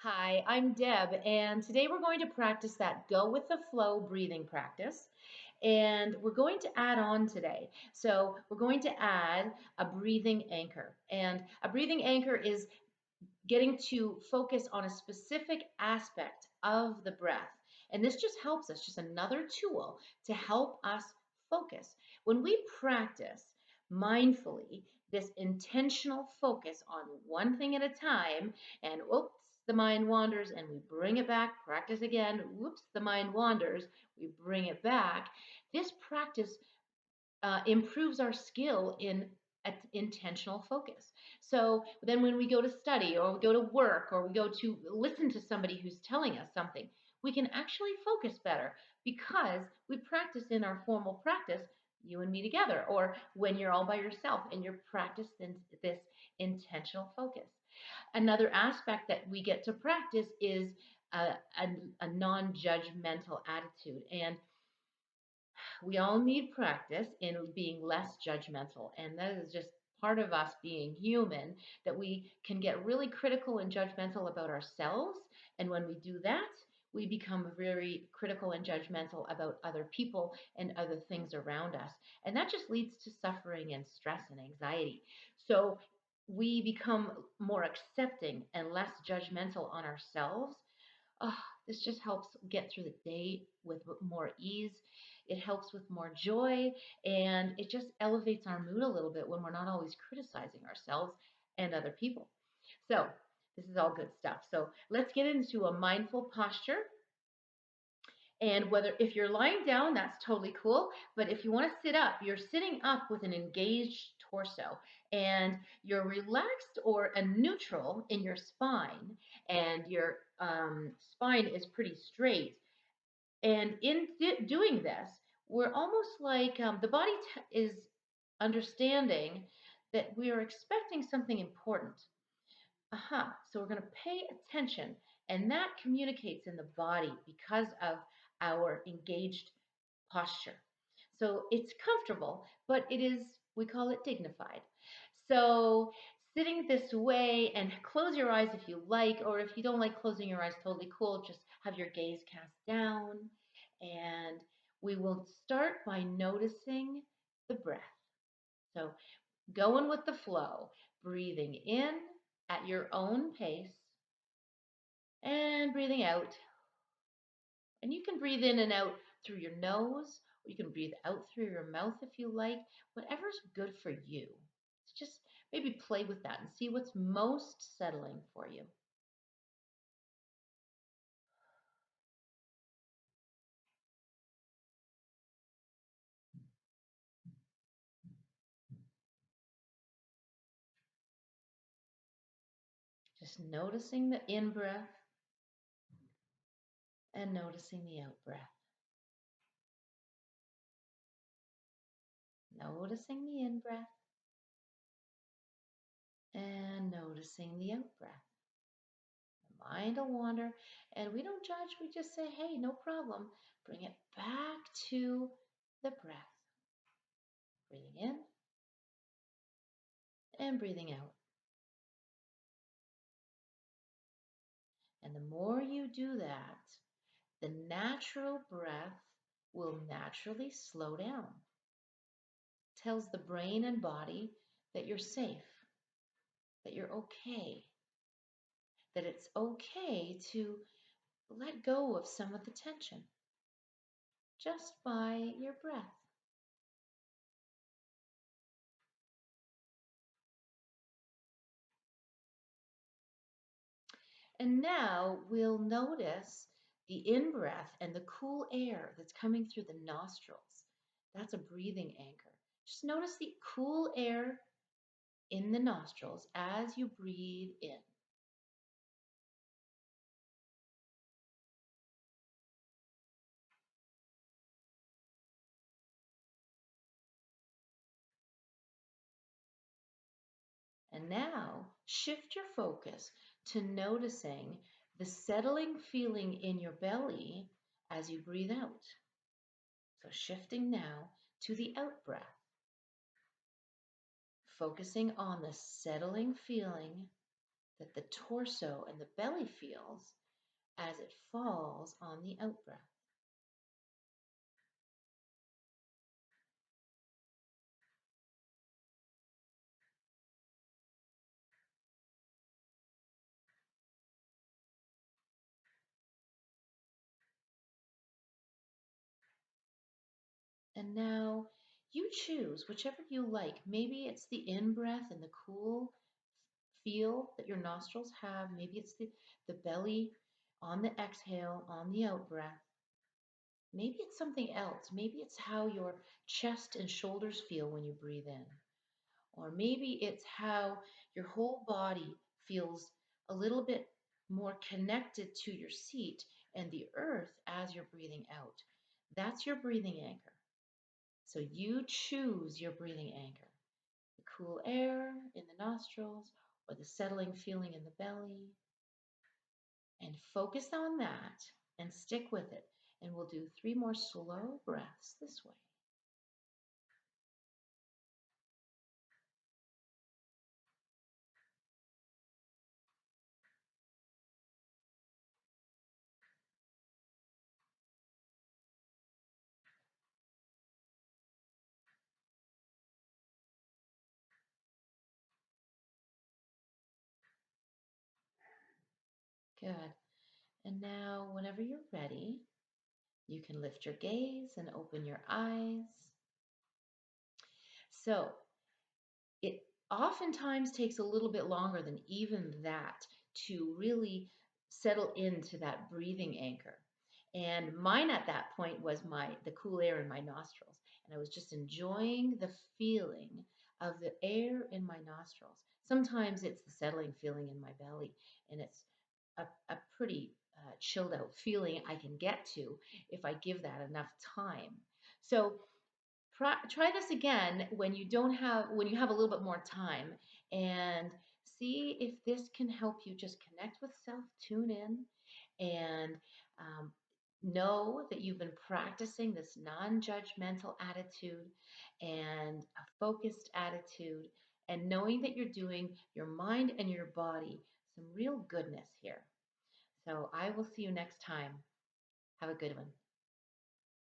Hi, I'm Deb, and today we're going to practice that go with the flow breathing practice. And we're going to add on today. So, we're going to add a breathing anchor. And a breathing anchor is getting to focus on a specific aspect of the breath. And this just helps us, just another tool to help us focus. When we practice mindfully, this intentional focus on one thing at a time, and oops, the mind wanders, and we bring it back, practice again, whoops, the mind wanders, we bring it back. This practice improves our skill in intentional focus. So then when we go to study or we go to work or we go to listen to somebody who's telling us something, we can actually focus better because we practice in our formal practice, you and me together, or when you're all by yourself and you're practicing this intentional focus. Another aspect that we get to practice is a non-judgmental attitude. And we all need practice in being less judgmental. And that is just part of us being human, that we can get really critical and judgmental about ourselves. And when we do that, we become very critical and judgmental about other people and other things around us. And that just leads to suffering and stress and anxiety. So we become more accepting and less judgmental on ourselves. Oh, this just helps get through the day with more ease. It helps with more joy, and it just elevates our mood a little bit when we're not always criticizing ourselves and other people. So, this is all good stuff. So, let's get into a mindful posture. And whether if you're lying down, that's totally cool. But if you want to sit up, you're sitting up with an engaged torso and you're relaxed or a neutral in your spine, and your spine is pretty straight. And in doing this, we're almost like the body is understanding that we are expecting something important. Aha. So we're going to pay attention, and that communicates in the body because of our engaged posture. So it's comfortable, but it is, we call it dignified. So sitting this way, and close your eyes if you like, or if you don't like closing your eyes, totally cool. Just have your gaze cast down, and we will start by noticing the breath. So going with the flow, breathing in at your own pace and breathing out. And you can breathe in and out through your nose, or you can breathe out through your mouth if you like, whatever's good for you. So just maybe play with that and see what's most settling for you. Just noticing the in breath and noticing the out breath. Noticing the in breath and noticing the out breath. The mind will wander, and we don't judge. We just say, hey, no problem. Bring it back to the breath. Breathing in and breathing out. And the more you do that, the natural breath will naturally slow down. It tells the brain and body that you're safe, that you're okay, that it's okay to let go of some of the tension just by your breath. And now we'll notice the in breath and the cool air that's coming through the nostrils. That's a breathing anchor. Just notice the cool air in the nostrils as you breathe in. And now shift your focus to noticing the settling feeling in your belly as you breathe out. So shifting now to the out breath, focusing on the settling feeling that the torso and the belly feels as it falls on the out breath. And now you choose whichever you like. Maybe it's the in breath and the cool feel that your nostrils have. Maybe it's the belly on the exhale, on the out breath. Maybe it's something else. Maybe it's how your chest and shoulders feel when you breathe in. Or maybe it's how your whole body feels a little bit more connected to your seat and the earth as you're breathing out. That's your breathing anchor. So you choose your breathing anchor. The cool air in the nostrils or the settling feeling in the belly. And focus on that and stick with it. And we'll do 3 more slow breaths this way. Good. And now, whenever you're ready, you can lift your gaze and open your eyes. So, it oftentimes takes a little bit longer than even that to really settle into that breathing anchor. And mine at that point was the cool air in my nostrils. And I was just enjoying the feeling of the air in my nostrils. Sometimes it's the settling feeling in my belly, and it's a pretty chilled out feeling I can get to if I give that enough time. So try this again when you have a little bit more time, and see if this can help you just connect with self, tune in, and know that you've been practicing this non-judgmental attitude and a focused attitude, and knowing that you're doing your mind and your body some real goodness here. So I will see you next time. Have a good one.